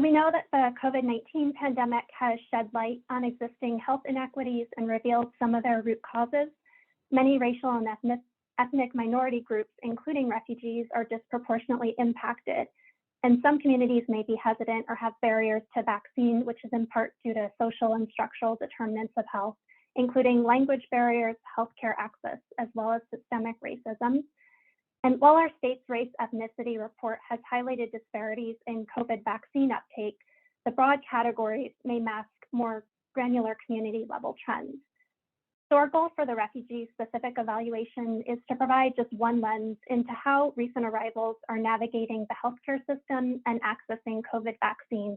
So we know that the COVID-19 pandemic has shed light on existing health inequities and revealed some of their root causes. Many racial and ethnic minority groups, including refugees, are disproportionately impacted. And some communities may be hesitant or have barriers to vaccine, which is in part due to social and structural determinants of health, including language barriers, healthcare access, as well as systemic racism. And while our state's race ethnicity report has highlighted disparities in COVID vaccine uptake, the broad categories may mask more granular community level trends. So our goal for the refugee-specific evaluation is to provide just one lens into how recent arrivals are navigating the healthcare system and accessing COVID vaccine,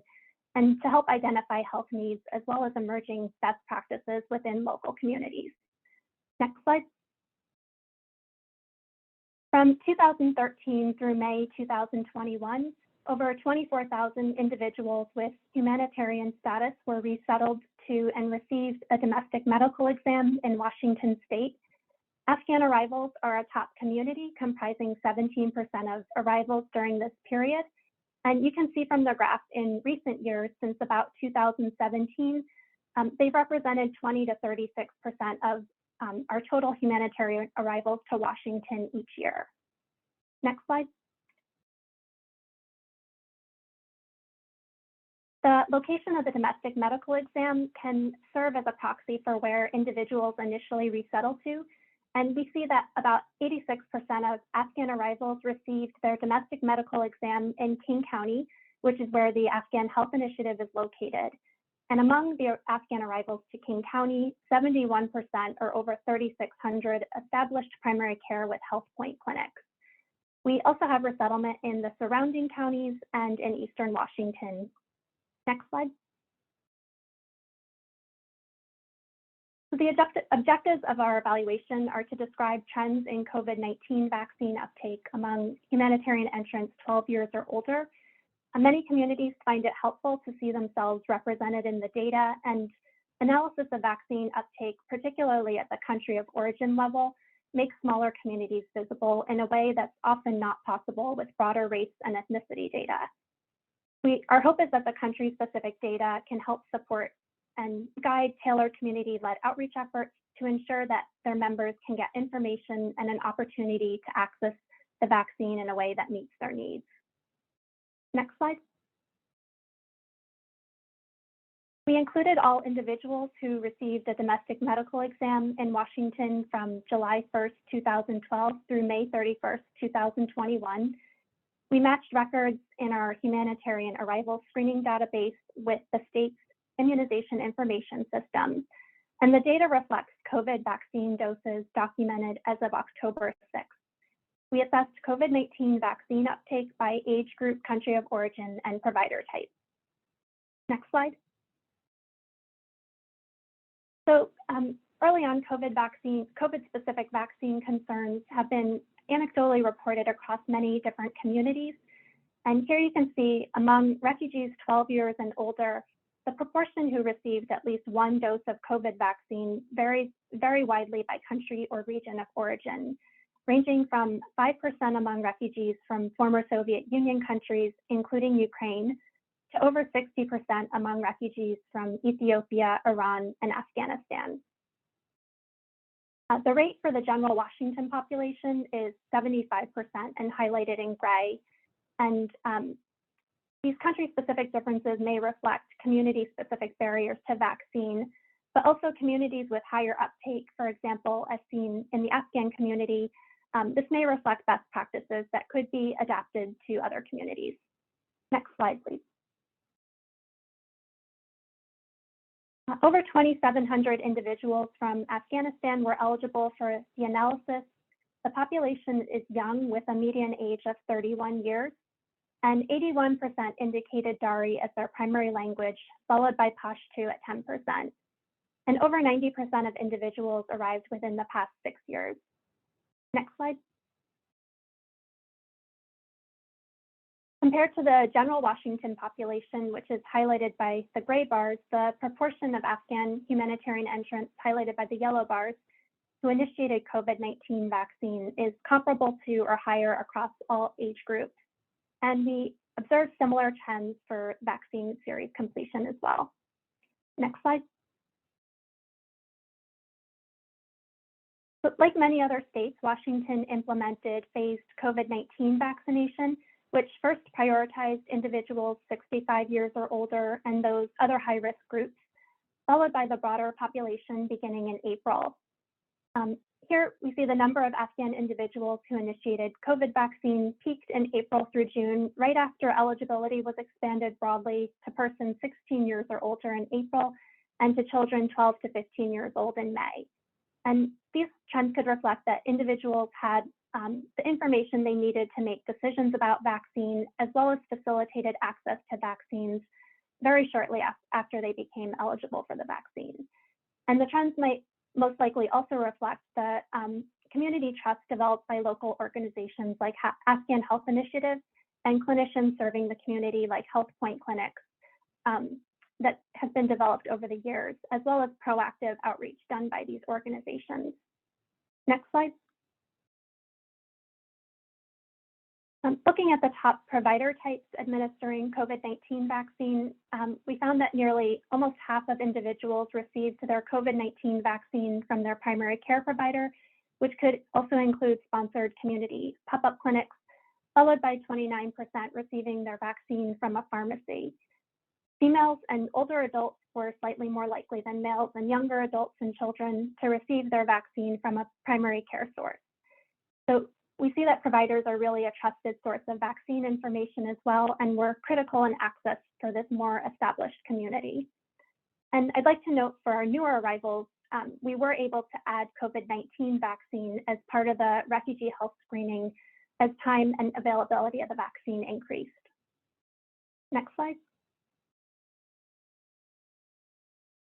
and to help identify health needs as well as emerging best practices within local communities. Next slide. From 2013 through May 2021, over 24,000 individuals with humanitarian status were resettled to and received a domestic medical exam in Washington state. Afghan arrivals are a top community, comprising 17% of arrivals during this period. And you can see from the graph in recent years, since about 2017, they've represented 20 to 36% of our total humanitarian arrivals to Washington each year. Next slide. The location of the domestic medical exam can serve as a proxy for where individuals initially resettle to. And we see that about 86% of Afghan arrivals received their domestic medical exam in King County, which is where the Afghan Health Initiative is located. And among the Afghan arrivals to King County, 71% or over 3,600 established primary care with health point clinics. We also have resettlement in the surrounding counties and in Eastern Washington. Next slide. So the objectives of our evaluation are to describe trends in COVID-19 vaccine uptake among humanitarian entrants 12 years or older. Many communities find it helpful to see themselves represented in the data, and analysis of vaccine uptake, particularly at the country of origin level, makes smaller communities visible in a way that's often not possible with broader race and ethnicity data. Our hope is that the country-specific data can help support and guide tailored community-led outreach efforts to ensure that their members can get information and an opportunity to access the vaccine in a way that meets their needs. Next slide. We included all individuals who received a domestic medical exam in Washington from July 1st, 2012 through May 31st, 2021. We matched records in our humanitarian arrival screening database with the state's immunization information system. And the data reflects COVID vaccine doses documented as of October 6th. We assessed COVID-19 vaccine uptake by age group, country of origin, and provider type. Next slide. So early on, COVID-specific vaccine concerns have been anecdotally reported across many different communities. And here you can see among refugees 12 years and older, the proportion who received at least one dose of COVID vaccine varies very widely by country or region of origin, ranging from 5% among refugees from former Soviet Union countries, including Ukraine, to over 60% among refugees from Ethiopia, Iran, and Afghanistan. The rate for the general Washington population is 75% and highlighted in gray. And these country-specific differences may reflect community-specific barriers to vaccine, but also communities with higher uptake, for example, as seen in the Afghan community. This may reflect best practices that could be adapted to other communities. Next slide, please. Over 2,700 individuals from Afghanistan were eligible for the analysis. The population is young with a median age of 31 years, and 81% indicated Dari as their primary language, followed by Pashto at 10%. And over 90% of individuals arrived within the past 6 years. Next slide. Compared to the general Washington population, which is highlighted by the gray bars, the proportion of Afghan humanitarian entrants highlighted by the yellow bars who initiated COVID-19 vaccine is comparable to or higher across all age groups. And we observed similar trends for vaccine series completion as well. Next slide. So like many other states, Washington implemented phased COVID-19 vaccination, which first prioritized individuals 65 years or older and those other high-risk groups, followed by the broader population beginning in April. Here we see the number of Afghan individuals who initiated COVID vaccine peaked in April through June, right after eligibility was expanded broadly to persons 16 years or older in April and to children 12 to 15 years old in May. And these trends could reflect that individuals had the information they needed to make decisions about vaccine, as well as facilitated access to vaccines very shortly after they became eligible for the vaccine. And the trends might most likely also reflect the community trust developed by local organizations like Afghan Health Initiative and clinicians serving the community like Health Point clinics that have been developed over the years, as well as proactive outreach done by these organizations. Next slide. Looking at the top provider types administering COVID-19 vaccine, we found that nearly almost half of individuals received their COVID-19 vaccine from their primary care provider, which could also include sponsored community pop-up clinics, followed by 29% receiving their vaccine from a pharmacy. Females and older adults were slightly more likely than males, and younger adults and children to receive their vaccine from a primary care source. So we see that providers are really a trusted source of vaccine information as well, and were critical in access for this more established community. And I'd like to note for our newer arrivals, we were able to add COVID-19 vaccine as part of the refugee health screening as time and availability of the vaccine increased. Next slide.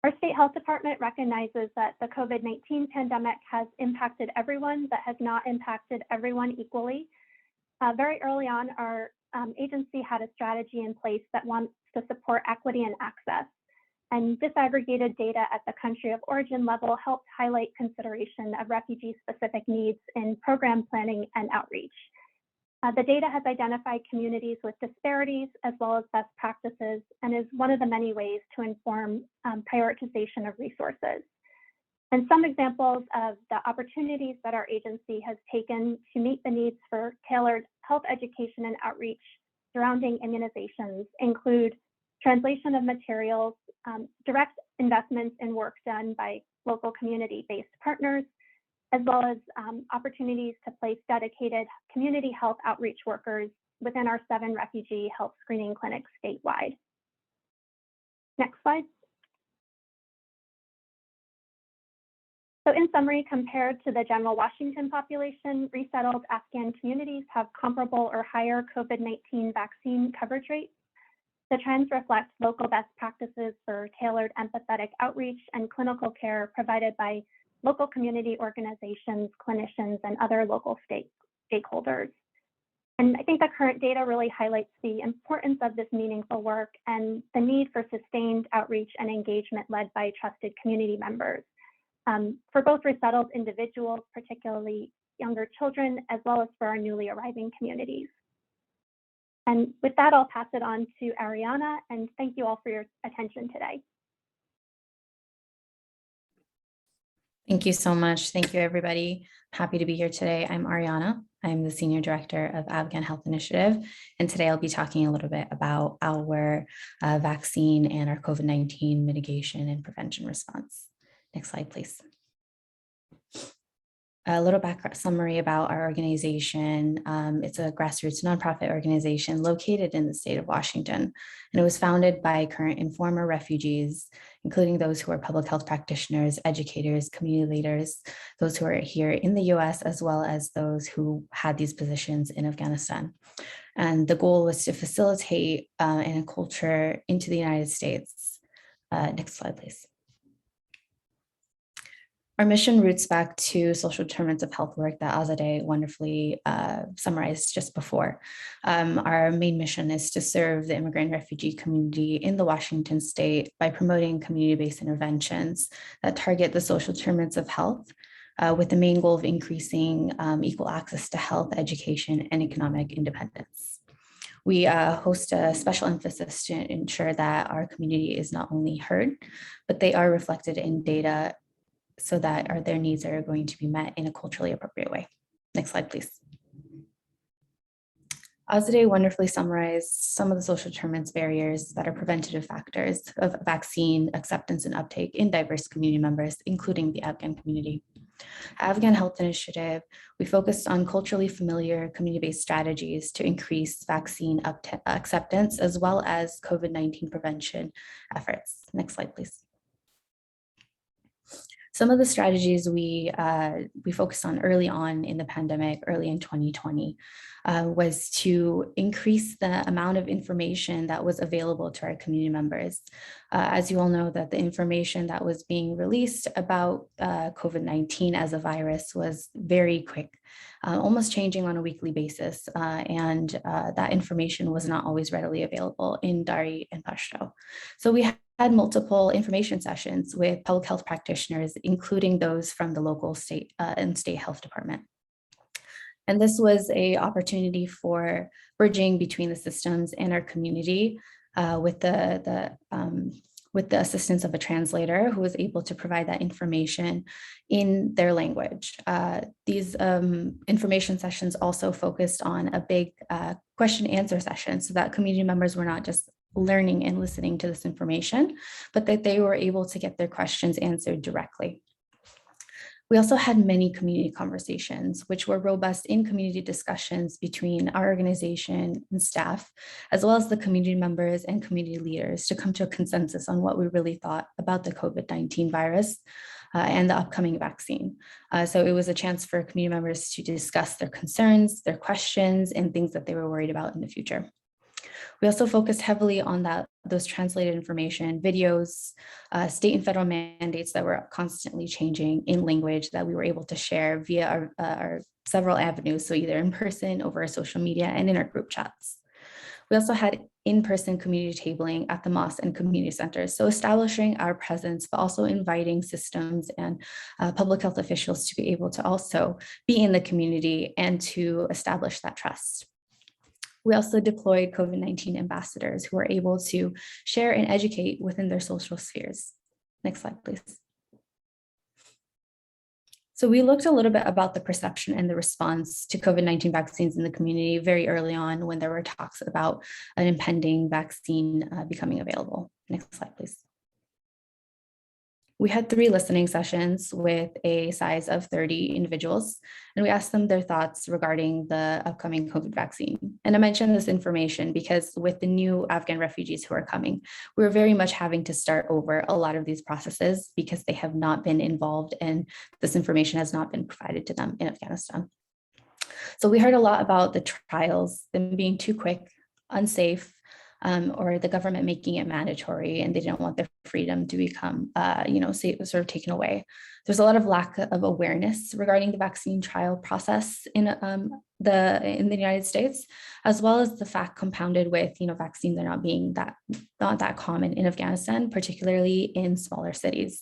Our state health department recognizes that the COVID-19 pandemic has impacted everyone, but has not impacted everyone equally. Very early on, our agency had a strategy in place that wants to support equity and access. And disaggregated data at the country of origin level helped highlight consideration of refugee-specific needs in program planning and outreach. The data has identified communities with disparities as well as best practices, and is one of the many ways to inform prioritization of resources. And some examples of the opportunities that our agency has taken to meet the needs for tailored health education and outreach surrounding immunizations include translation of materials, direct investments in work done by local community-based partners, as well as opportunities to place dedicated community health outreach workers within our 7 refugee health screening clinics statewide. Next slide. So in summary, compared to the general Washington population, resettled Afghan communities have comparable or higher COVID-19 vaccine coverage rates. The trends reflect local best practices for tailored empathetic outreach and clinical care provided by local community organizations, clinicians, and other local stakeholders. And I think the current data really highlights the importance of this meaningful work and the need for sustained outreach and engagement led by trusted community members for both resettled individuals, particularly younger children, as well as for our newly arriving communities. And with that, I'll pass it on to Ariana, and thank you all for your attention today. Thank you so much. Thank you, everybody. Happy to be here today. I'm Ariana. I'm the Senior Director of Afghan Health Initiative. And today I'll be talking a little bit about our vaccine and our COVID-19 mitigation and prevention response. Next slide, please. A little background summary about our organization. It's a grassroots nonprofit organization located in the state of Washington, and it was founded by current and former refugees, including those who are public health practitioners, educators, community leaders, those who are here in the US, as well as those who had these positions in Afghanistan. And the goal was to facilitate in a culture into the United States. Next slide, please. Our mission roots back to social determinants of health work that Azadeh wonderfully summarized just before. Our main mission is to serve the immigrant refugee community in the Washington state by promoting community-based interventions that target the social determinants of health with the main goal of increasing equal access to health, education, and economic independence. We host a special emphasis to ensure that our community is not only heard, but they are reflected in data so that their needs are going to be met in a culturally appropriate way. Next slide, please. Azadeh wonderfully summarized some of the social determinants barriers that are preventative factors of vaccine acceptance and uptake in diverse community members, including the Afghan community. Afghan Health Initiative, we focused on culturally familiar community-based strategies to increase vaccine acceptance, as well as COVID-19 prevention efforts. Next slide, please. Some of the strategies we focused on early on in the pandemic, early in 2020, was to increase the amount of information that was available to our community members. As you all know, that the information that was being released about COVID-19 as a virus was very quick, almost changing on a weekly basis. And that information was not always readily available in Dari and Pashto. So we had multiple information sessions with public health practitioners, including those from the local state and state health department. And this was an opportunity for bridging between the systems and our community with the assistance of a translator who was able to provide that information in their language. These information sessions also focused on a big question and answer session so that community members were not just learning and listening to this information, but that they were able to get their questions answered directly. We also had many community conversations, which were robust in community discussions between our organization and staff, as well as the community members and community leaders to come to a consensus on what we really thought about the COVID-19 virus and the upcoming vaccine. So it was a chance for community members to discuss their concerns, their questions, and things that they were worried about in the future. We also focused heavily on those translated information, videos, state and federal mandates that were constantly changing in language that we were able to share via our several avenues, so either in person, over our social media, and in our group chats. We also had in-person community tabling at the mosque and community centers, so establishing our presence, but also inviting systems and public health officials to be able to also be in the community and to establish that trust. We also deployed COVID-19 ambassadors who were able to share and educate within their social spheres. Next slide, please. So we looked a little bit about the perception and the response to COVID-19 vaccines in the community very early on when there were talks about an impending vaccine becoming available. Next slide, please. We had 3 listening sessions with a size of 30 individuals, and we asked them their thoughts regarding the upcoming COVID vaccine. And I mention this information because with the new Afghan refugees who are coming, we're very much having to start over a lot of these processes because they have not been involved and this information has not been provided to them in Afghanistan. So we heard a lot about the trials, them being too quick, unsafe, or the government making it mandatory and they didn't want their freedom to become, sort of taken away. There's a lot of lack of awareness regarding the vaccine trial process in the United States, as well as the fact compounded with, vaccines are not that common in Afghanistan, particularly in smaller cities.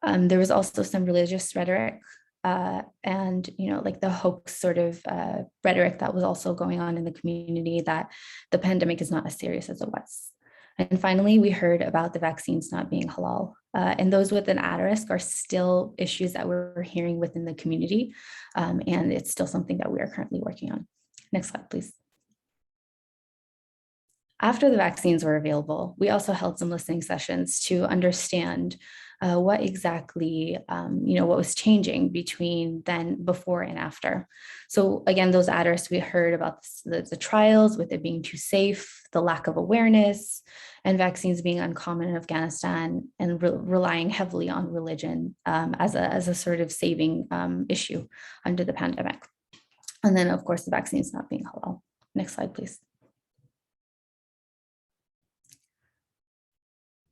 There was also some religious rhetoric and like the hoax sort of rhetoric that was also going on in the community that the pandemic is not as serious as it was. And finally, we heard about the vaccines not being halal. And those with an at-risk are still issues that we're hearing within the community. And it's still something that we are currently working on. Next slide, please. After the vaccines were available, we also held some listening sessions to understand what exactly, what was changing between then, before, and after. So again, those at-risk, we heard about the trials with it being too safe, the lack of awareness, and vaccines being uncommon in Afghanistan, and relying heavily on religion as a sort of saving issue under the pandemic. And then, of course, the vaccines not being halal. Next slide, please.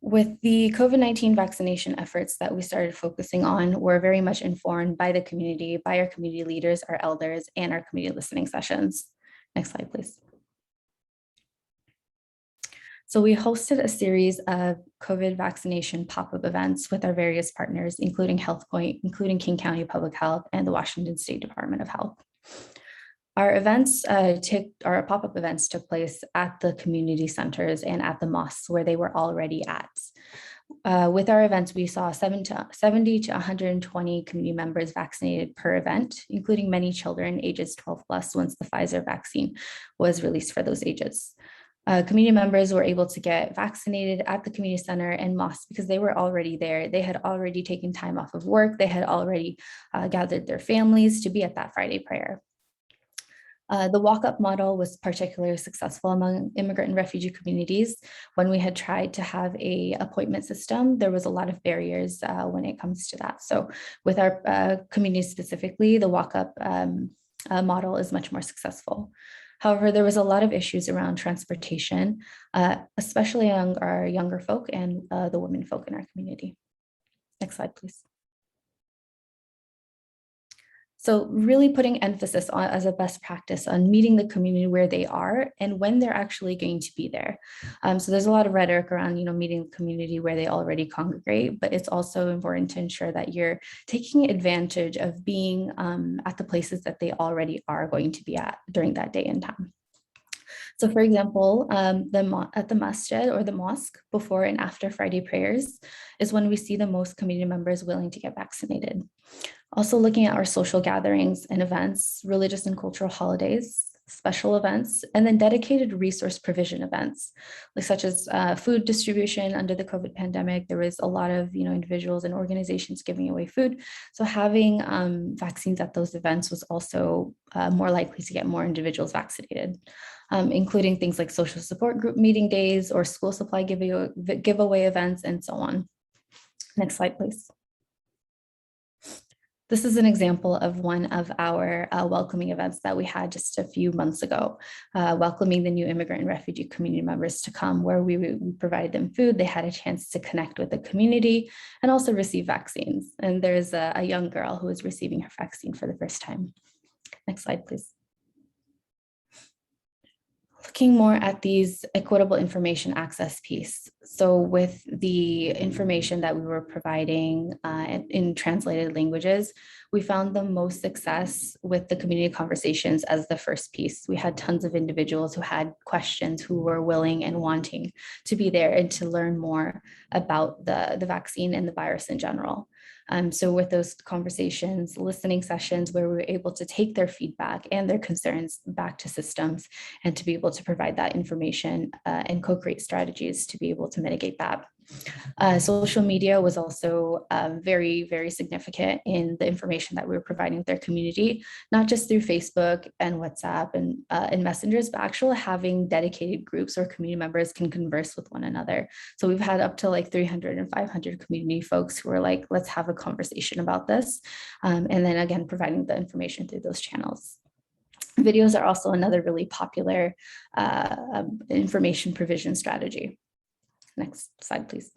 With the COVID-19 vaccination efforts that we started focusing on were very much informed by the community, by our community leaders, our elders, and our community listening sessions. Next slide, please. So we hosted a series of COVID vaccination pop-up events with our various partners, including HealthPoint, including King County Public Health, and the Washington State Department of Health. Our our pop-up events took place at the community centers and at the mosques where they were already at. With our events, we saw 70 to 120 community members vaccinated per event, including many children ages 12 plus once the Pfizer vaccine was released for those ages. Community members were able to get vaccinated at the community center and mosque because they were already there. They had already taken time off of work. They had already gathered their families to be at that Friday prayer. The walk-up model was particularly successful among immigrant and refugee communities. When we had tried to have an appointment system, there was a lot of barriers when it comes to that. So with our community specifically, the walk-up model is much more successful. However, there was a lot of issues around transportation, especially among our younger folk and the women folk in our community. Next slide, please. So really putting emphasis on as a best practice on meeting the community where they are and when they're actually going to be there. So there's a lot of rhetoric around, meeting the community where they already congregate, but it's also important to ensure that you're taking advantage of being at the places that they already are going to be at during that day and time. So for example, at the masjid or the mosque before and after Friday prayers is when we see the most community members willing to get vaccinated. Also looking at our social gatherings and events, religious and cultural holidays, special events, and then dedicated resource provision events, like such as food distribution under the COVID pandemic. There was a lot of individuals and organizations giving away food. So having vaccines at those events was also more likely to get more individuals vaccinated, including things like social support group meeting days or school supply giveaway events and so on. Next slide, please. This is an example of one of our welcoming events that we had just a few months ago, welcoming the new immigrant and refugee community members to come, where we provided them food. They had a chance to connect with the community and also receive vaccines. And there's a young girl who is receiving her vaccine for the first time. Next slide, please. Looking more at these equitable information access piece. So with the information that we were providing in translated languages, we found the most success with the community conversations as the first piece. We had tons of individuals who had questions, who were willing and wanting to be there and to learn more about the vaccine and the virus in general. So with those conversations, listening sessions where we were able to take their feedback and their concerns back to systems and to be able to provide that information and co-create strategies to be able to mitigate that. Social media was also very, very significant in the information that we were providing with their community, not just through Facebook and WhatsApp and messengers, but actually having dedicated groups where community members can converse with one another. So we've had up to like 300 and 500 community folks who are like, let's have a conversation about this. And then again, providing the information through those channels. Videos are also another really popular information provision strategy. Next slide, please.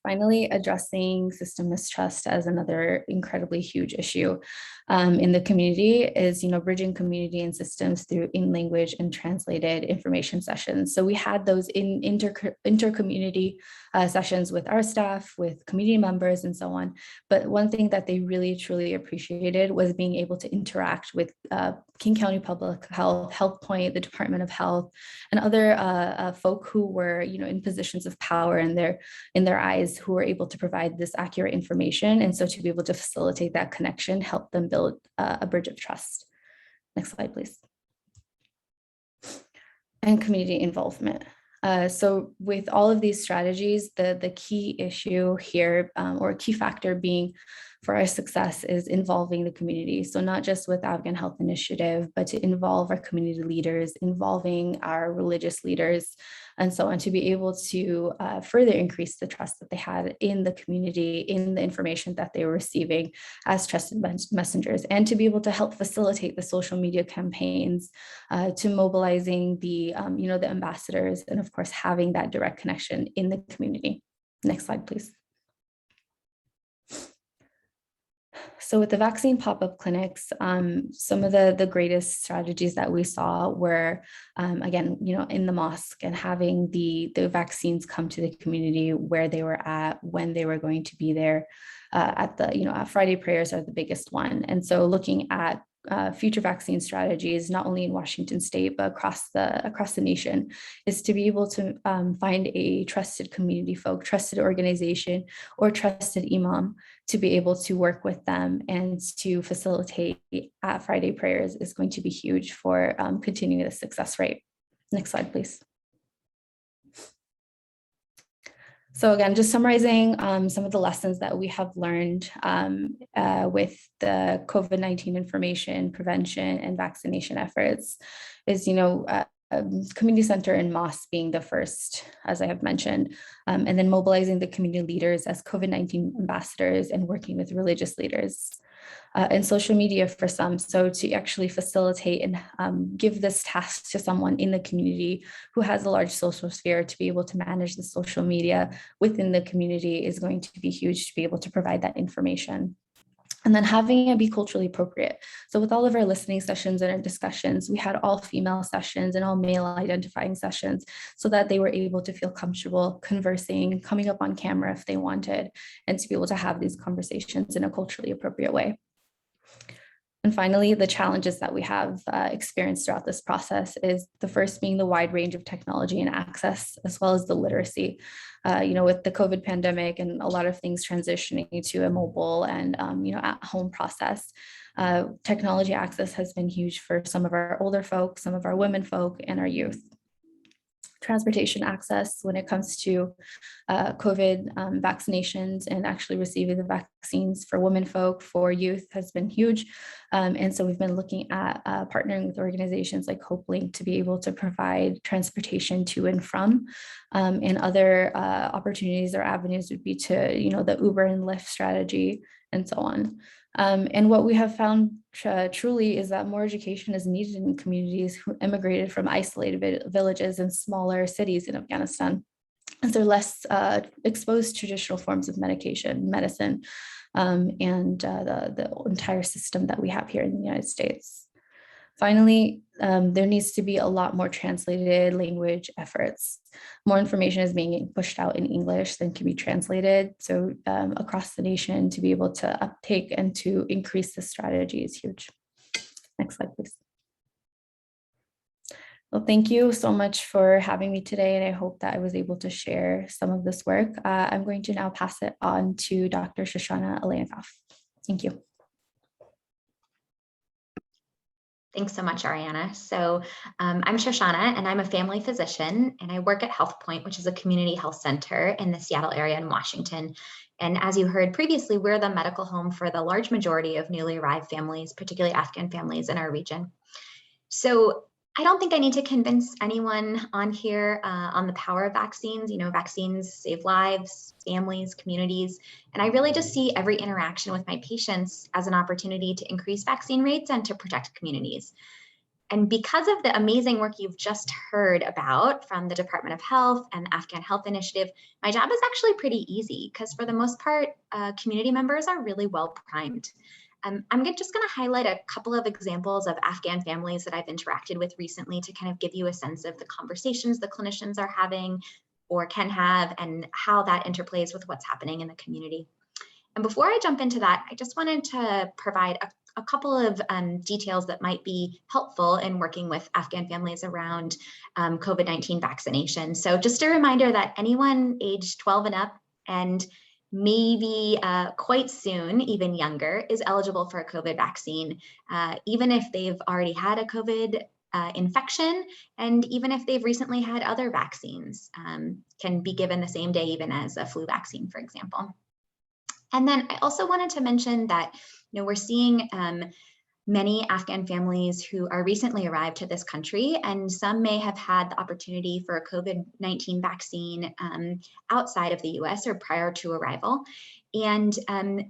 Finally, addressing system mistrust as another incredibly huge issue in the community is, bridging community and systems through in-language and translated information sessions. So we had those inter-community sessions with our staff, with community members and so on. But one thing that they really, truly appreciated was being able to interact with King County Public Health, Health Point, the Department of Health, and other folk who were, in positions of power in their eyes, who were able to provide this accurate information. And so to be able to facilitate that connection, help them build a bridge of trust. Next slide, please. And community involvement. So with all of these strategies, the key issue here, or key factor being for our success, is involving the community. So not just with Afghan Health Initiative, but to involve our community leaders, involving our religious leaders, and so on, to be able to further increase the trust that they had in the community, in the information that they were receiving as trusted messengers, and to be able to help facilitate the social media campaigns, to mobilizing the ambassadors, and of course, having that direct connection in the community. Next slide, please. So with the vaccine pop-up clinics, some of the greatest strategies that we saw were, again, in the mosque and having the vaccines come to the community where they were at, when they were going to be there. At Friday prayers are the biggest one. And so looking at future vaccine strategies, not only in Washington state, but across the nation, is to be able to find a trusted community folk, trusted organization, or trusted imam to be able to work with them and to facilitate at Friday prayers is going to be huge for continuing the success rate. Next slide, please. So again, just summarizing some of the lessons that we have learned with the COVID-19 information, prevention, and vaccination efforts is, community center and mosque being the first, as I have mentioned, and then mobilizing the community leaders as COVID-19 ambassadors and working with religious leaders. And social media for some. So to actually facilitate and give this task to someone in the community who has a large social sphere to be able to manage the social media within the community is going to be huge to be able to provide that information. And then having it be culturally appropriate. So with all of our listening sessions and our discussions, we had all female sessions and all male identifying sessions so that they were able to feel comfortable conversing, coming up on camera if they wanted, and to be able to have these conversations in a culturally appropriate way. And finally, the challenges that we have experienced throughout this process is the first being the wide range of technology and access, as well as the literacy. With the COVID pandemic and a lot of things transitioning to a mobile and at-home process, technology access has been huge for some of our older folk, some of our women folk, and our youth. Transportation access when it comes to COVID vaccinations and actually receiving the vaccines for women folk, for youth has been huge. And so we've been looking at partnering with organizations like HopeLink to be able to provide transportation to and from. And other opportunities or avenues would be to, the Uber and Lyft strategy and so on. And what we have found truly is that more education is needed in communities who immigrated from isolated villages and smaller cities in Afghanistan, as they're less exposed to traditional forms of medicine, and the entire system that we have here in the United States. Finally, there needs to be a lot more translated language efforts. More information is being pushed out in English than can be translated. So across the nation, to be able to uptake and to increase the strategy is huge. Next slide, please. Well, thank you so much for having me today, and I hope that I was able to share some of this work. I'm going to now pass it on to Dr. Shoshana Alayakov. Thank you. Thanks so much, Ariana. So I'm Shoshana, and I'm a family physician, and I work at Health Point, which is a community health center in the Seattle area in Washington. And as you heard previously, we're the medical home for the large majority of newly arrived families, particularly Afghan families in our region. So I don't think I need to convince anyone on here on the power of vaccines. Vaccines save lives, families, communities, and I really just see every interaction with my patients as an opportunity to increase vaccine rates and to protect communities. And because of the amazing work you've just heard about from the Department of Health and the Afghan Health Initiative, my job is actually pretty easy because for the most part, community members are really well primed. I'm just going to highlight a couple of examples of Afghan families that I've interacted with recently to kind of give you a sense of the conversations the clinicians are having or can have and how that interplays with what's happening in the community. And before I jump into that, I just wanted to provide a couple of details that might be helpful in working with Afghan families around COVID-19 vaccination. So just a reminder that anyone aged 12 and up and maybe quite soon, even younger, is eligible for a COVID vaccine, even if they've already had a COVID infection, and even if they've recently had other vaccines, can be given the same day, even as a flu vaccine, for example. And then I also wanted to mention that we're seeing many Afghan families who are recently arrived to this country, and some may have had the opportunity for a COVID-19 vaccine outside of the US or prior to arrival. And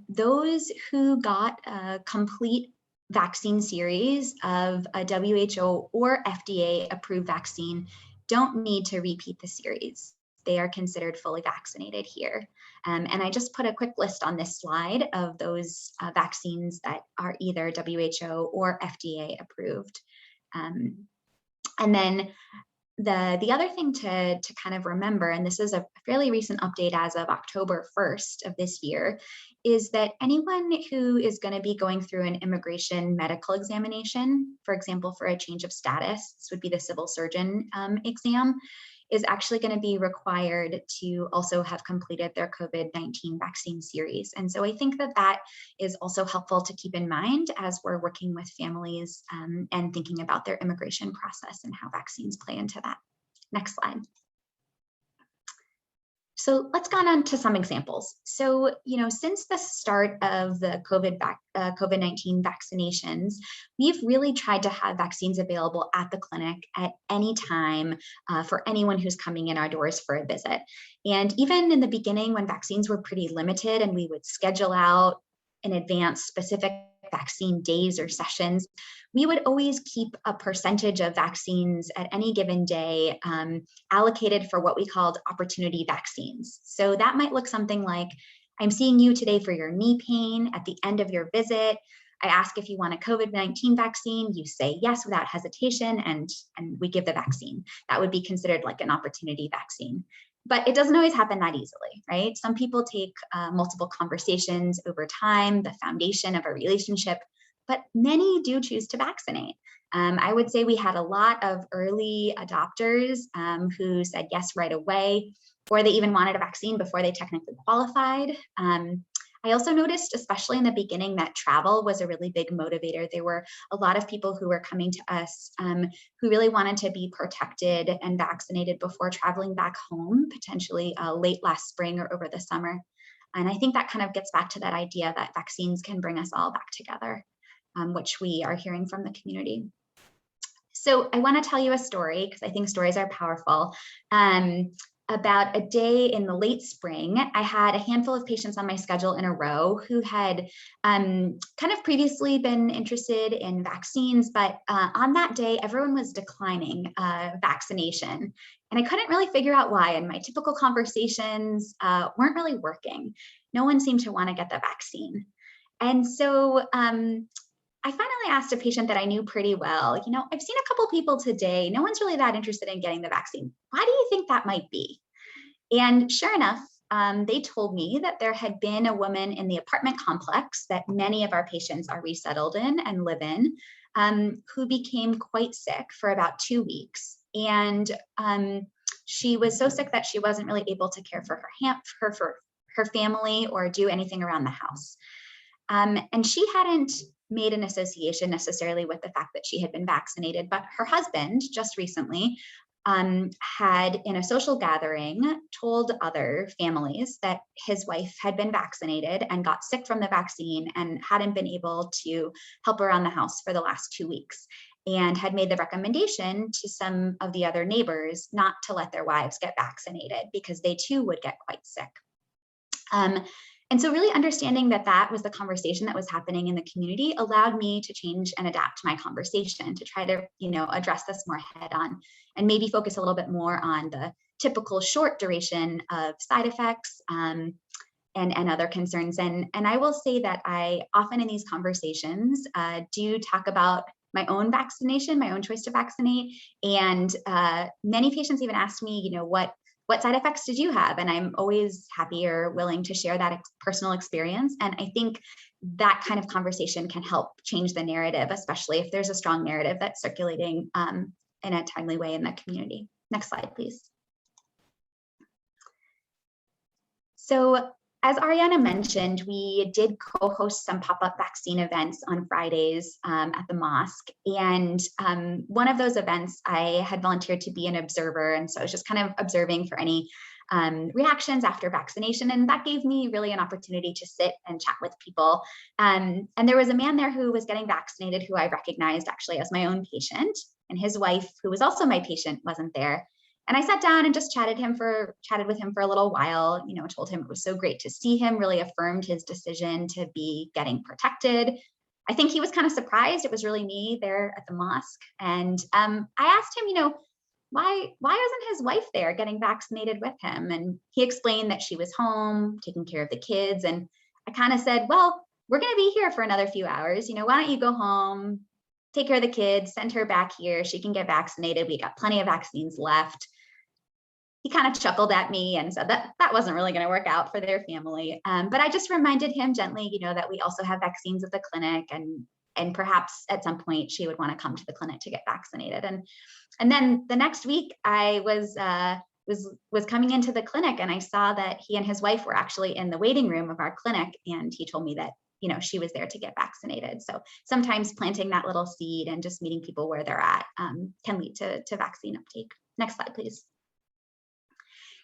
those who got a complete vaccine series of a WHO or FDA approved vaccine don't need to repeat the series. they are considered fully vaccinated here. And I just put a quick list on this slide of those vaccines that are either WHO or FDA approved. And then the other thing to kind of remember, and this is a fairly recent update as of October 1st of this year, is that anyone who is going to be going through an immigration medical examination, for example, for a change of status, this would be the civil surgeon exam, is actually going to be required to also have completed their COVID-19 vaccine series. And so I think that that is also helpful to keep in mind as we're working with families and thinking about their immigration process and how vaccines play into that. Next slide. So let's go on to some examples. So, since the start of the COVID-19 vaccinations, we've really tried to have vaccines available at the clinic at any time for anyone who's coming in our doors for a visit. And even in the beginning, when vaccines were pretty limited and we would schedule out in advance specific vaccine days or sessions, we would always keep a percentage of vaccines at any given day allocated for what we called opportunity vaccines. So that might look something like, I'm seeing you today for your knee pain. At the end of your visit, I ask if you want a COVID-19 vaccine. You say yes without hesitation, and we give the vaccine. That would be considered like an opportunity vaccine. But it doesn't always happen that easily, right? Some people take multiple conversations over time, the foundation of a relationship, but many do choose to vaccinate. I would say we had a lot of early adopters who said yes right away, or they even wanted a vaccine before they technically qualified. I also noticed, especially in the beginning, that travel was a really big motivator. There were a lot of people who were coming to us who really wanted to be protected and vaccinated before traveling back home, potentially late last spring or over the summer. And I think that kind of gets back to that idea that vaccines can bring us all back together, which we are hearing from the community. So I want to tell you a story, because I think stories are powerful. About a day in the late spring, I had a handful of patients on my schedule in a row who had kind of previously been interested in vaccines, but on that day, everyone was declining vaccination. And I couldn't really figure out why, and my typical conversations weren't really working. No one seemed to want to get the vaccine. And so I finally asked a patient that I knew pretty well, I've seen a couple people today. No one's really that interested in getting the vaccine. Why do you think that might be? And sure enough, they told me that there had been a woman in the apartment complex that many of our patients are resettled in and live in, who became quite sick for about 2 weeks. And she was so sick that she wasn't really able to care for her family or do anything around the house. And she hadn't made an association necessarily with the fact that she had been vaccinated, but her husband just recently had, in a social gathering, told other families that his wife had been vaccinated and got sick from the vaccine and hadn't been able to help around the house for the last 2 weeks, and had made the recommendation to some of the other neighbors not to let their wives get vaccinated because they too would get quite sick. And so really understanding that that was the conversation that was happening in the community allowed me to change and adapt my conversation to try to, address this more head on and maybe focus a little bit more on the typical short duration of side effects and other concerns. And I will say that I often in these conversations do talk about my own vaccination, my own choice to vaccinate. And many patients even ask me, what side effects did you have? And I'm always happy or willing to share that personal experience. And I think that kind of conversation can help change the narrative, especially if there's a strong narrative that's circulating in a timely way in the community. Next slide, please. So as Ariana mentioned, we did co-host some pop-up vaccine events on Fridays at the mosque. And one of those events, I had volunteered to be an observer. And so I was just kind of observing for any reactions after vaccination. And that gave me really an opportunity to sit and chat with people. And there was a man there who was getting vaccinated who I recognized actually as my own patient. And his wife, who was also my patient, wasn't there. And I sat down and just chatted with him for a little while, told him it was so great to see him, really affirmed his decision to be getting protected. I think he was kind of surprised. It was really me there at the mosque. And I asked him, why isn't his wife there getting vaccinated with him? And he explained that she was home taking care of the kids. And I kind of said, well, we're going to be here for another few hours. Why don't you go home, take care of the kids, send her back here. She can get vaccinated. We got plenty of vaccines left. He kind of chuckled at me and said that wasn't really going to work out for their family. But I just reminded him gently, that we also have vaccines at the clinic, and perhaps at some point she would want to come to the clinic to get vaccinated. And then the next week I was coming into the clinic, and I saw that he and his wife were actually in the waiting room of our clinic, and he told me that she was there to get vaccinated. So sometimes planting that little seed and just meeting people where they're at can lead to vaccine uptake. Next slide, please.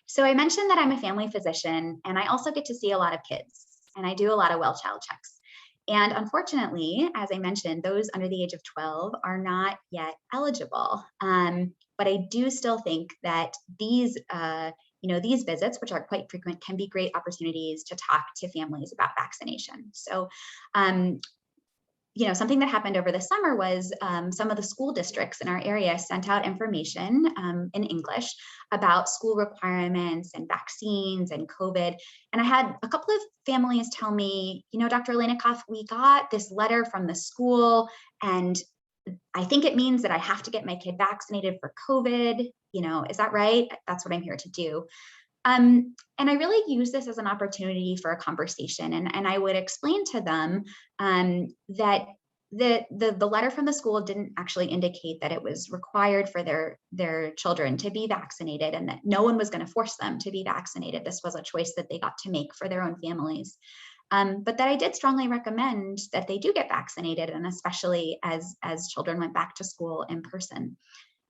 So I mentioned that I'm a family physician, and I also get to see a lot of kids, and I do a lot of well child checks. And unfortunately, as I mentioned, those under the age of 12 are not yet eligible. But I do still think that these visits, which are quite frequent, can be great opportunities to talk to families about vaccination. So, something that happened over the summer was some of the school districts in our area sent out information in English about school requirements and vaccines and COVID. And I had a couple of families tell me, Dr. Lenikoff, we got this letter from the school, and I think it means that I have to get my kid vaccinated for COVID. Is that right? That's what I'm here to do. And I really use this as an opportunity for a conversation. And I would explain to them that the letter from the school didn't actually indicate that it was required for their children to be vaccinated, and that no one was going to force them to be vaccinated. This was a choice that they got to make for their own families. But that I did strongly recommend that they do get vaccinated, and especially as children went back to school in person.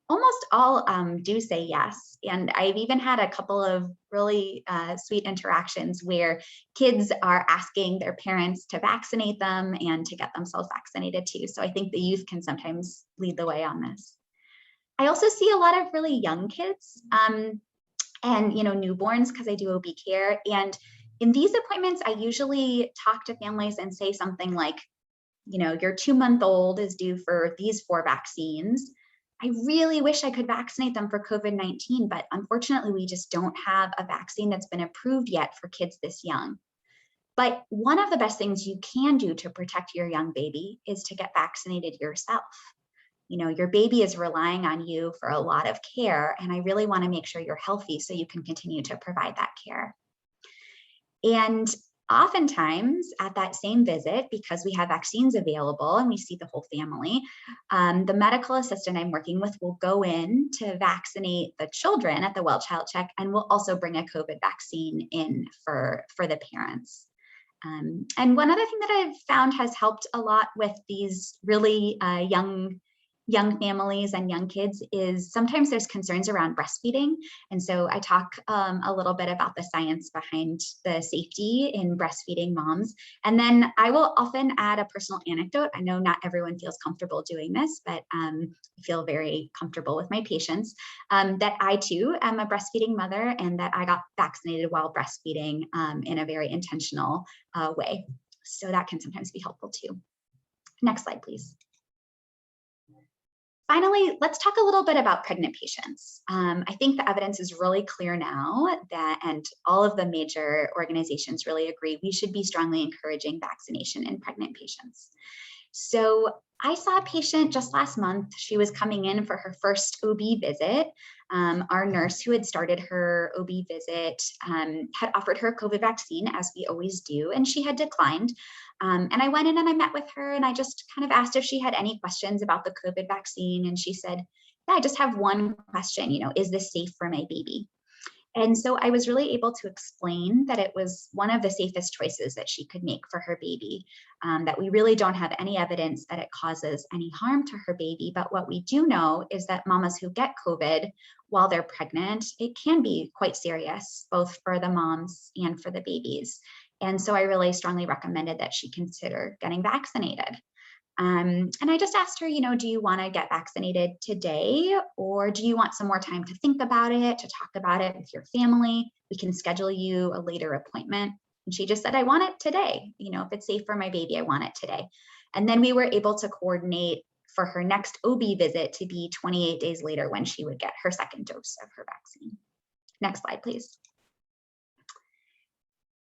Almost all do say yes. And I've even had a couple of really sweet interactions where kids are asking their parents to vaccinate them and to get themselves vaccinated too. So I think the youth can sometimes lead the way on this. I also see a lot of really young kids and newborns, because I do OB care. And in these appointments, I usually talk to families and say something like, your 2-month-old is due for these 4 vaccines. I really wish I could vaccinate them for COVID-19, but unfortunately, we just don't have a vaccine that's been approved yet for kids this young. But one of the best things you can do to protect your young baby is to get vaccinated yourself. Your baby is relying on you for a lot of care, and I really want to make sure you're healthy so you can continue to provide that care. And oftentimes at that same visit, because we have vaccines available and we see the whole family, the medical assistant I'm working with will go in to vaccinate the children at the well child check, and we'll also bring a COVID vaccine in for the parents. And one other thing that I've found has helped a lot with these really young families and young kids is sometimes there's concerns around breastfeeding. And so I talk a little bit about the science behind the safety in breastfeeding moms. And then I will often add a personal anecdote. I know not everyone feels comfortable doing this, but I feel very comfortable with my patients that I too am a breastfeeding mother, and that I got vaccinated while breastfeeding in a very intentional way. So that can sometimes be helpful too. Next slide, please. Finally, let's talk a little bit about pregnant patients. I think the evidence is really clear now and all of the major organizations really agree we should be strongly encouraging vaccination in pregnant patients. So I saw a patient just last month. She was coming in for her first OB visit. Our nurse who had started her OB visit had offered her a COVID vaccine, as we always do, and she had declined. And I went in and I met with her, and I just kind of asked if she had any questions about the COVID vaccine. And she said, yeah, I just have one question, is this safe for my baby? And so I was really able to explain that it was one of the safest choices that she could make for her baby, that we really don't have any evidence that it causes any harm to her baby. But what we do know is that mamas who get COVID while they're pregnant, it can be quite serious, both for the moms and for the babies. And so I really strongly recommended that she consider getting vaccinated. And I just asked her, do you want to get vaccinated today, or do you want some more time to think about it, to talk about it with your family? We can schedule you a later appointment. And she just said, I want it today. If it's safe for my baby, I want it today. And then we were able to coordinate for her next OB visit to be 28 days later when she would get her second dose of her vaccine. Next slide, please.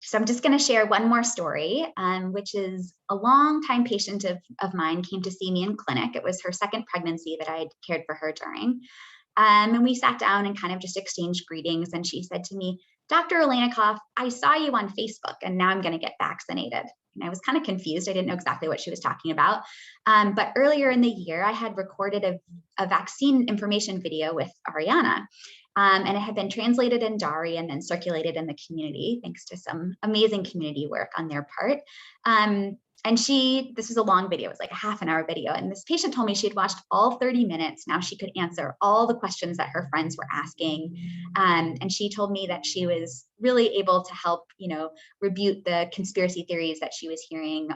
So I'm just going to share one more story, which is a longtime patient of mine came to see me in clinic. It was her second pregnancy that I had cared for her during. And we sat down and kind of just exchanged greetings. And she said to me, "Dr. Olenikoff, I saw you on Facebook and now I'm going to get vaccinated." And I was kind of confused. I didn't know exactly what she was talking about. But earlier in the year, I had recorded a vaccine information video with Ariana. And it had been translated in Dari and then circulated in the community, thanks to some amazing community work on their part. And this was a long video, it was like a half an hour video. And this patient told me she had watched all 30 minutes. Now she could answer all the questions that her friends were asking. And she told me that she was really able to help, rebuke the conspiracy theories that she was hearing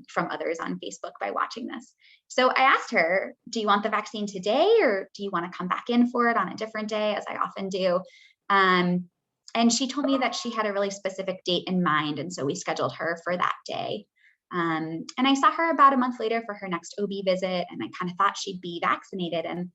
from others on Facebook by watching this. So I asked her, "Do you want the vaccine today, or do you want to come back in for it on a different day, as I often do?" And she told me that she had a really specific date in mind. And so we scheduled her for that day. And I saw her about a month later for her next OB visit, and I kind of thought she'd be vaccinated. And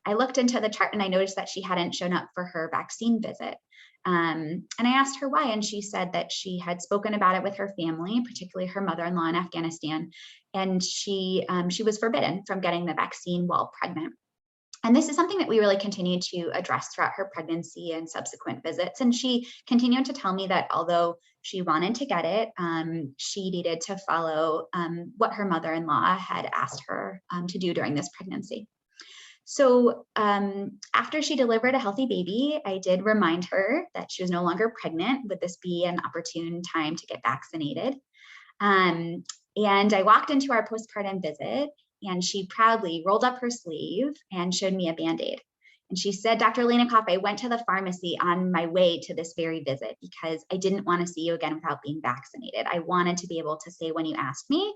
I looked into the chart and I noticed that she hadn't shown up for her vaccine visit. And I asked her why, and she said that she had spoken about it with her family, particularly her mother-in-law in Afghanistan, and she was forbidden from getting the vaccine while pregnant. And this is something that we really continued to address throughout her pregnancy and subsequent visits. And she continued to tell me that although she wanted to get it, she needed to follow what her mother-in-law had asked her to do during this pregnancy. So after she delivered a healthy baby, I did remind her that she was no longer pregnant. Would this be an opportune time to get vaccinated? And I walked into our postpartum visit, and she proudly rolled up her sleeve and showed me a Band-Aid. And she said, "Dr. Olenikoff, I went to the pharmacy on my way to this very visit because I didn't want to see you again without being vaccinated. I wanted to be able to say when you asked me,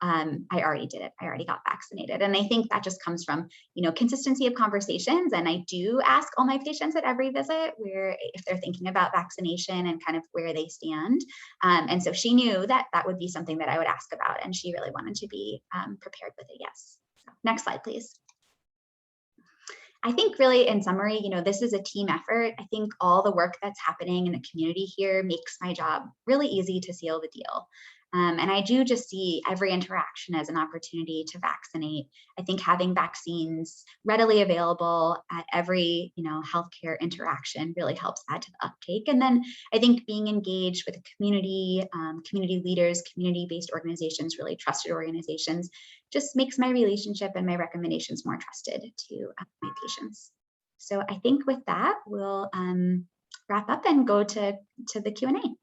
I already did it. I already got vaccinated." And I think that just comes from, consistency of conversations. And I do ask all my patients at every visit if they're thinking about vaccination and kind of where they stand. And so she knew that that would be something that I would ask about, and she really wanted to be prepared with a yes. So, next slide, please. I think really in summary, this is a team effort. I think all the work that's happening in the community here makes my job really easy to seal the deal. And I do just see every interaction as an opportunity to vaccinate. I think having vaccines readily available at every, healthcare interaction really helps add to the uptake. And then I think being engaged with the community, community leaders, community-based organizations, really trusted organizations, just makes my relationship and my recommendations more trusted to my patients. So I think with that, we'll wrap up and go to the Q&A.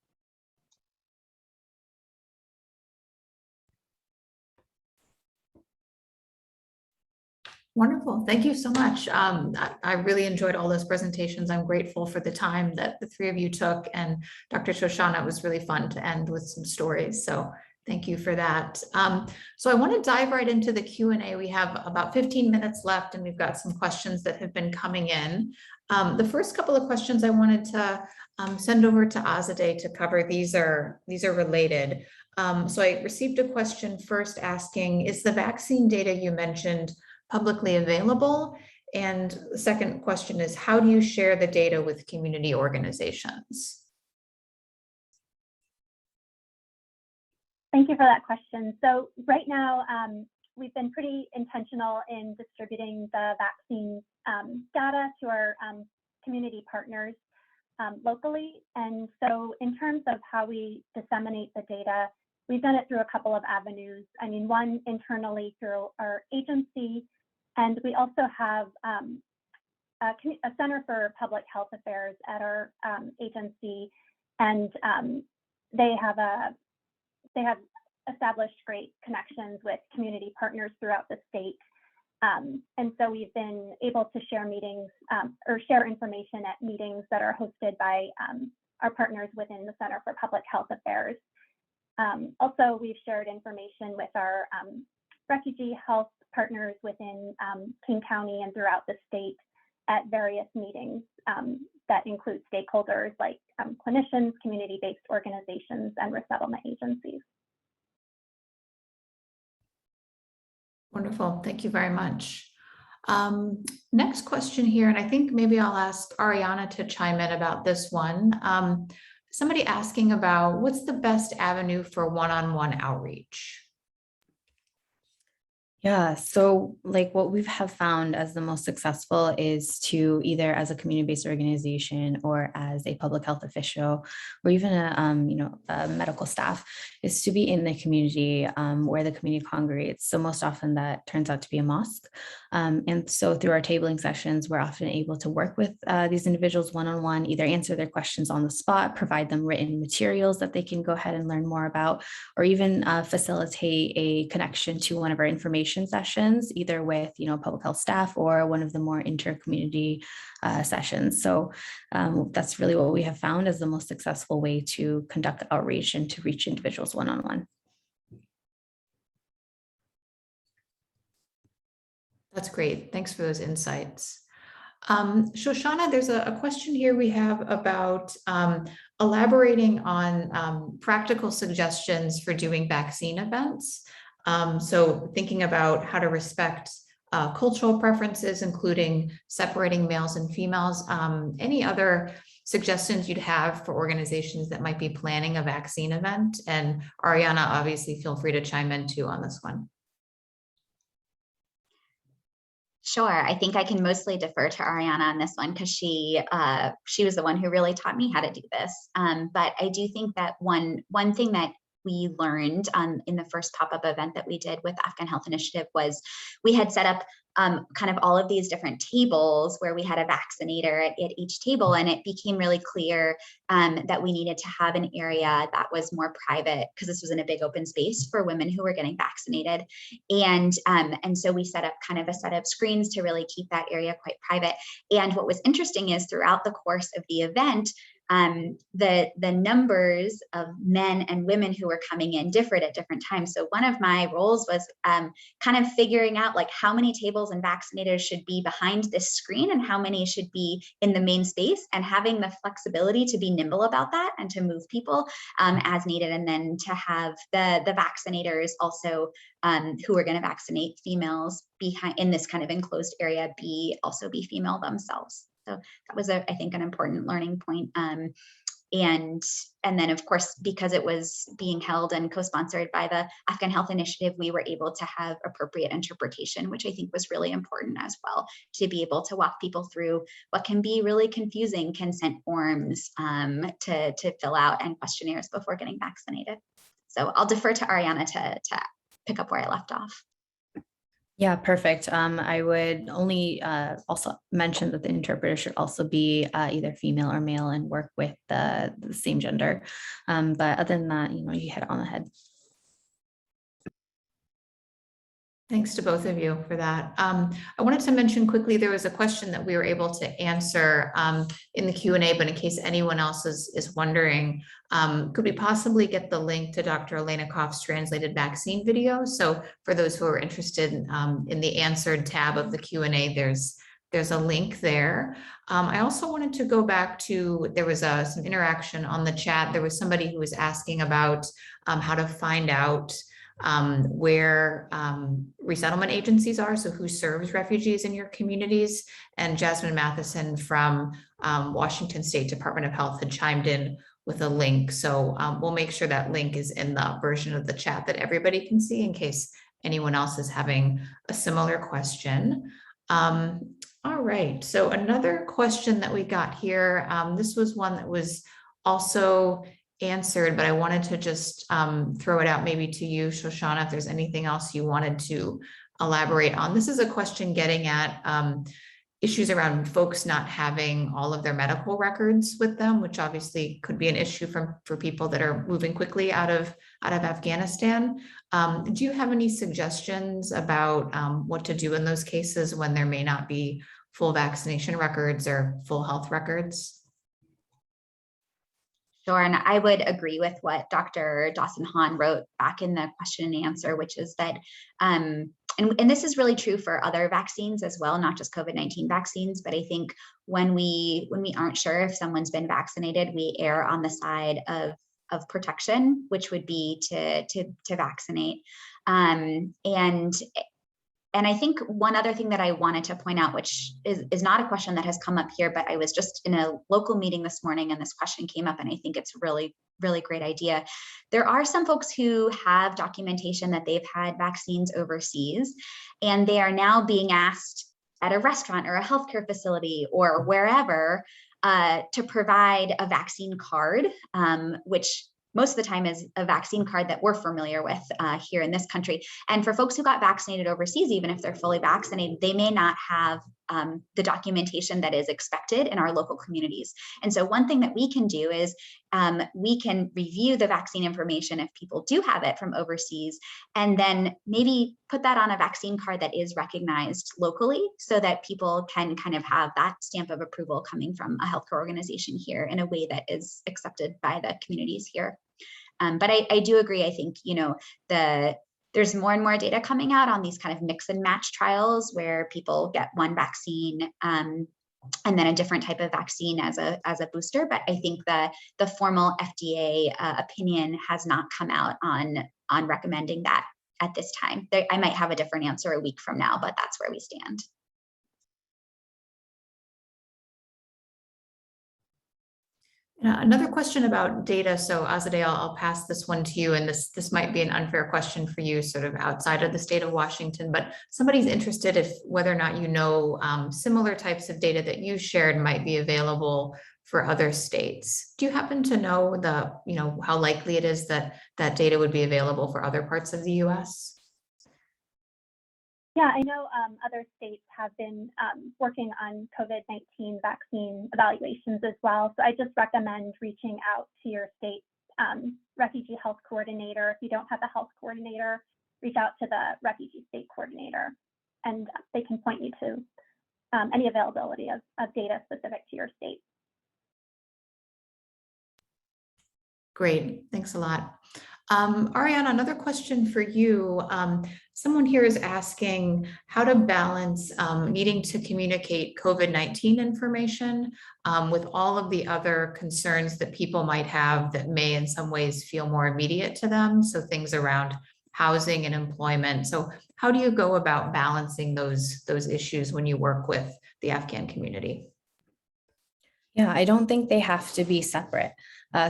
Wonderful. Thank you so much. I really enjoyed all those presentations. I'm grateful for the time that the three of you took, and Dr. Shoshana, it was really fun to end with some stories. So thank you for that. So I want to dive right into the Q&A. We have about 15 minutes left, and we've got some questions that have been coming in. The first couple of questions I wanted to send over to Azadeh to cover. These are related. So I received a question first asking, is the vaccine data you mentioned publicly available? And the second question is, how do you share the data with community organizations? Thank you for that question. So right now, we've been pretty intentional in distributing the vaccine data to our community partners locally. And so in terms of how we disseminate the data, we've done it through a couple of avenues. I mean, one internally through our agency, and we also have a Center for Public Health Affairs at our agency, and they have established great connections with community partners throughout the state. And so we've been able to share meetings or share information at meetings that are hosted by our partners within the Center for Public Health Affairs. Also, we've shared information with our refugee health partners within King County and throughout the state at various meetings that include stakeholders like clinicians, community-based organizations, and resettlement agencies. Wonderful. Thank you very much. Next question here, and I think maybe I'll ask Ariana to chime in about this one. Somebody asking about what's the best avenue for one-on-one outreach? Yeah, so like what we have found as the most successful is to either as a community-based organization or as a public health official or even a medical staff is to be in the community where the community congregates. So most often that turns out to be a mosque. And so through our tabling sessions, we're often able to work with these individuals one-on-one, either answer their questions on the spot, provide them written materials that they can go ahead and learn more about, or even facilitate a connection to one of our information sessions, either with public health staff or one of the more inter-community sessions. So that's really what we have found as the most successful way to conduct outreach and to reach individuals one-on-one. That's great. Thanks for those insights. Shoshana, there's a question here we have about elaborating on practical suggestions for doing vaccine events. So thinking about how to respect cultural preferences, including separating males and females. Any other suggestions you'd have for organizations that might be planning a vaccine event? And Ariana, obviously, feel free to chime in too on this one. Sure. I think I can mostly defer to Ariana on this one because she was the one who really taught me how to do this. But I do think that one thing that we learned in the first pop-up event that we did with Afghan Health Initiative was we had set up kind of all of these different tables where we had a vaccinator at each table, and it became really clear that we needed to have an area that was more private because this was in a big open space for women who were getting vaccinated. And so we set up kind of a set of screens to really keep that area quite private. And what was interesting is throughout the course of the event, the numbers of men and women who were coming in differed at different times. So one of my roles was kind of figuring out like how many tables and vaccinators should be behind this screen and how many should be in the main space, and having the flexibility to be nimble about that and to move people as needed. And then to have the vaccinators also who are going to vaccinate females behind in this kind of enclosed area also be female themselves. So that was, I think, an important learning point. And then, of course, because it was being held and co-sponsored by the Afghan Health Initiative, we were able to have appropriate interpretation, which I think was really important as well, to be able to walk people through what can be really confusing consent forms to fill out and questionnaires before getting vaccinated. So I'll defer to Ariana to pick up where I left off. Yeah, perfect. I would only also mention that the interpreter should also be either female or male and work with the same gender. But other than that, you hit it on the head. Thanks to both of you for that. I wanted to mention quickly, there was a question that we were able to answer in the Q&A, but in case anyone else is wondering, could we possibly get the link to Dr. Olejnikoff's translated vaccine video? So for those who are interested in the answered tab of the Q&A, there's a link there. I also wanted to go back to, there was some interaction on the chat. There was somebody who was asking about how to find out where resettlement agencies are, so who serves refugees in your communities. And Jasmine Matheson from Washington State Department of Health had chimed in with a link. So we'll make sure that link is in the version of the chat that everybody can see in case anyone else is having a similar question. All right, so another question that we got here, this was one that was also answered, but I wanted to just throw it out maybe to you, Shoshana, if there's anything else you wanted to elaborate on. This is a question getting at issues around folks not having all of their medical records with them, which obviously could be an issue for people that are moving quickly out of Afghanistan. Do you have any suggestions about what to do in those cases when there may not be full vaccination records or full health records? Sure, and I would agree with what Dr. Dawson Hahn wrote back in the question and answer, which is that, and this is really true for other vaccines as well, not just COVID-19 vaccines, but I think when we aren't sure if someone's been vaccinated, we err on the side of protection, which would be to vaccinate. And And I think one other thing that I wanted to point out, which is not a question that has come up here, but I was just in a local meeting this morning and this question came up, and I think it's really, really great idea. There are some folks who have documentation that they've had vaccines overseas, and they are now being asked at a restaurant or a healthcare facility or wherever to provide a vaccine card, which most of the time is a vaccine card that we're familiar with here in this country. And for folks who got vaccinated overseas, even if they're fully vaccinated, they may not have the documentation that is expected in our local communities. And so one thing that we can do is we can review the vaccine information if people do have it from overseas, and then maybe put that on a vaccine card that is recognized locally so that people can kind of have that stamp of approval coming from a healthcare organization here in a way that is accepted by the communities here. But I do agree. I think, there's more and more data coming out on these kind of mix and match trials where people get one vaccine and then a different type of vaccine as a booster. But I think the formal FDA opinion has not come out on recommending that at this time. I might have a different answer a week from now, but that's where we stand. Another question about data. So Azadeh, I'll pass this one to you, and this might be an unfair question for you sort of outside of the state of Washington, but somebody's interested if whether or not similar types of data that you shared might be available for other states. Do you happen to know how likely it is that that data would be available for other parts of the US? Yeah, I know other states have been working on COVID-19 vaccine evaluations as well. So I just recommend reaching out to your state's refugee health coordinator. If you don't have a health coordinator, reach out to the refugee state coordinator, and they can point you to any availability of data specific to your state. Great, thanks a lot. Ariana, another question for you. Someone here is asking how to balance needing to communicate COVID-19 information with all of the other concerns that people might have that may in some ways feel more immediate to them. So things around housing and employment. So how do you go about balancing those issues when you work with the Afghan community? Yeah, I don't think they have to be separate.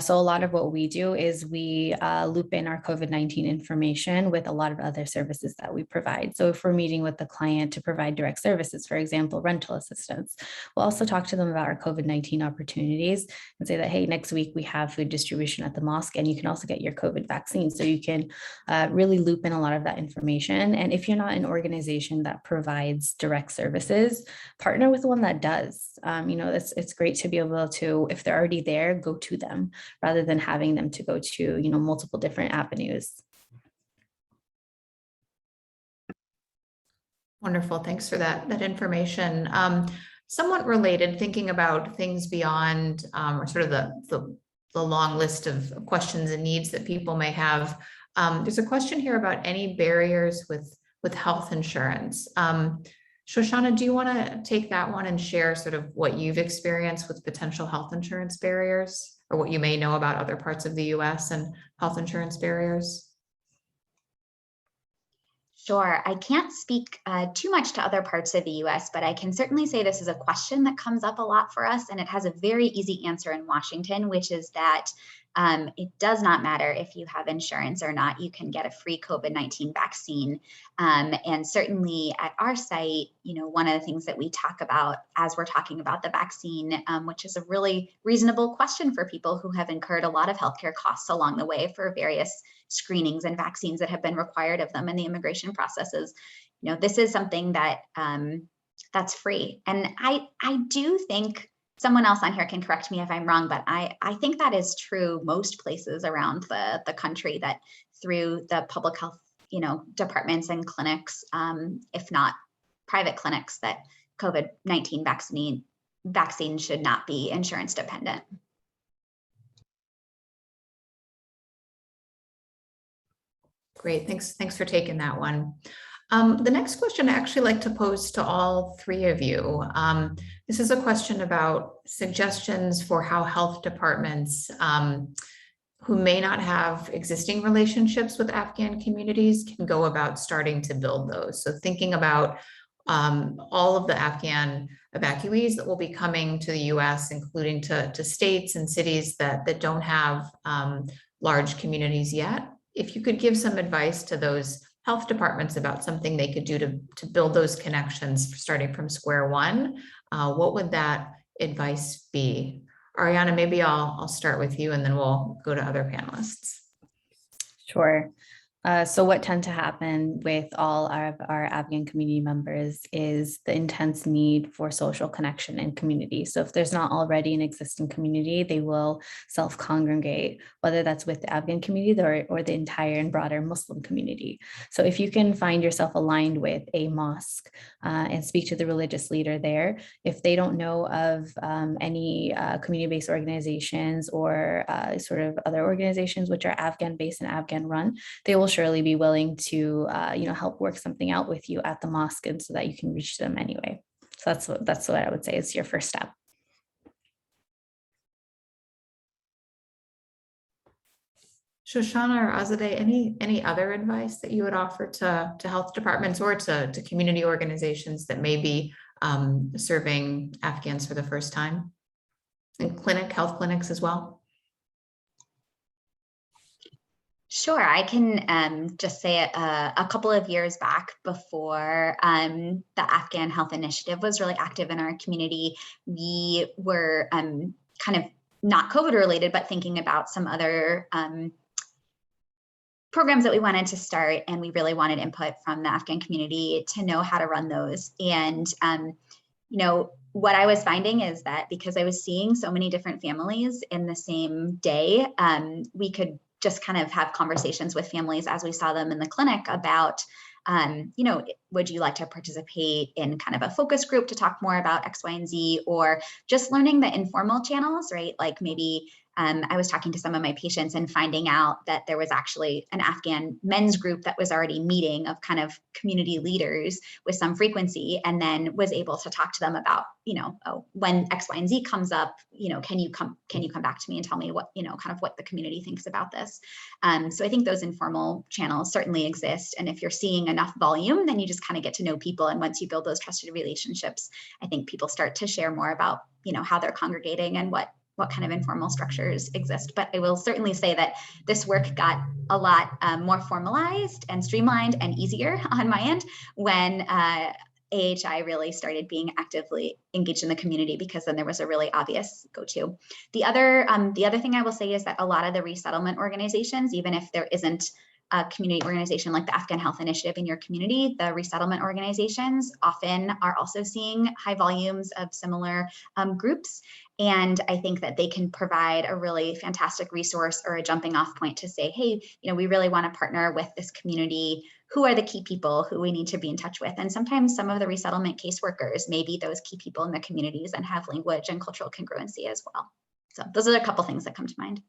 So a lot of what we do is we loop in our COVID-19 information with a lot of other services that we provide. So if we're meeting with the client to provide direct services, for example, rental assistance, we'll also talk to them about our COVID-19 opportunities and say that, hey, next week we have food distribution at the mosque, and you can also get your COVID vaccine. So you can really loop in a lot of that information. And if you're not an organization that provides direct services, partner with one that does. It's great to be able to, if they're already there, go to them, rather than having them to go to, multiple different avenues. Wonderful, thanks for that information. Somewhat related, thinking about things beyond or sort of the long list of questions and needs that people may have. There's a question here about any barriers with health insurance. Shoshana, do you want to take that one and share sort of what you've experienced with potential health insurance barriers, or what you may know about other parts of the US and health insurance barriers? Sure. I can't speak too much to other parts of the US, but I can certainly say this is a question that comes up a lot for us, and it has a very easy answer in Washington, which is that it does not matter if you have insurance or not, you can get a free COVID-19 vaccine. And certainly at our site, one of the things that we talk about as we're talking about the vaccine, which is a really reasonable question for people who have incurred a lot of healthcare costs along the way for various screenings and vaccines that have been required of them in the immigration processes. This is something that that's free. And I do think, someone else on here can correct me if I'm wrong, but I think that is true most places around the country, that through the public health, departments and clinics, if not private clinics, that COVID-19 vaccine should not be insurance dependent. Great, thanks for taking that one. The next question I actually like to pose to all three of you. This is a question about suggestions for how health departments who may not have existing relationships with Afghan communities can go about starting to build those. So thinking about all of the Afghan evacuees that will be coming to the US, including to states and cities that don't have large communities yet. If you could give some advice to those health departments about something they could do to build those connections starting from square one, what would that advice be? Ariana, maybe I'll start with you and then we'll go to other panelists. Sure. So what tend to happen with all our Afghan community members is the intense need for social connection and community. So if there's not already an existing community, they will self-congregate, whether that's with the Afghan community or the entire and broader Muslim community. So if you can find yourself aligned with a mosque and speak to the religious leader there, if they don't know of any community-based organizations or sort of other organizations which are Afghan-based and Afghan-run, they will surely be willing to help work something out with you at the mosque, and so that you can reach them anyway. So that's what I would say is your first step. Shoshana or Azadeh, any other advice that you would offer to health departments or to community organizations that may be serving Afghans for the first time, and health clinics as well? Sure, I can just say a couple of years back, before the Afghan Health Initiative was really active in our community, we were kind of not COVID related, but thinking about some other programs that we wanted to start, and we really wanted input from the Afghan community to know how to run those. And what I was finding is that because I was seeing so many different families in the same day, we could just kind of have conversations with families as we saw them in the clinic about, would you like to participate in kind of a focus group to talk more about X, Y, and Z, or just learning the informal channels, right? Like maybe I was talking to some of my patients and finding out that there was actually an Afghan men's group that was already meeting, of kind of community leaders with some frequency, and then was able to talk to them about, when X, Y, and Z comes up, can you come back to me and tell me what, kind of what the community thinks about this. So I think those informal channels certainly exist. And if you're seeing enough volume, then you just kind of get to know people. And once you build those trusted relationships, I think people start to share more about, how they're congregating and what kind of informal structures exist. But I will certainly say that this work got a lot more formalized and streamlined and easier on my end when AHI really started being actively engaged in the community, because then there was a really obvious go-to. The other thing I will say is that a lot of the resettlement organizations, even if there isn't a community organization like the Afghan Health Initiative in your community, the resettlement organizations often are also seeing high volumes of similar groups. And I think that they can provide a really fantastic resource or a jumping off point to say, hey, we really want to partner with this community. Who are the key people who we need to be in touch with? And sometimes some of the resettlement caseworkers may be those key people in the communities and have language and cultural congruency as well. So those are a couple things that come to mind.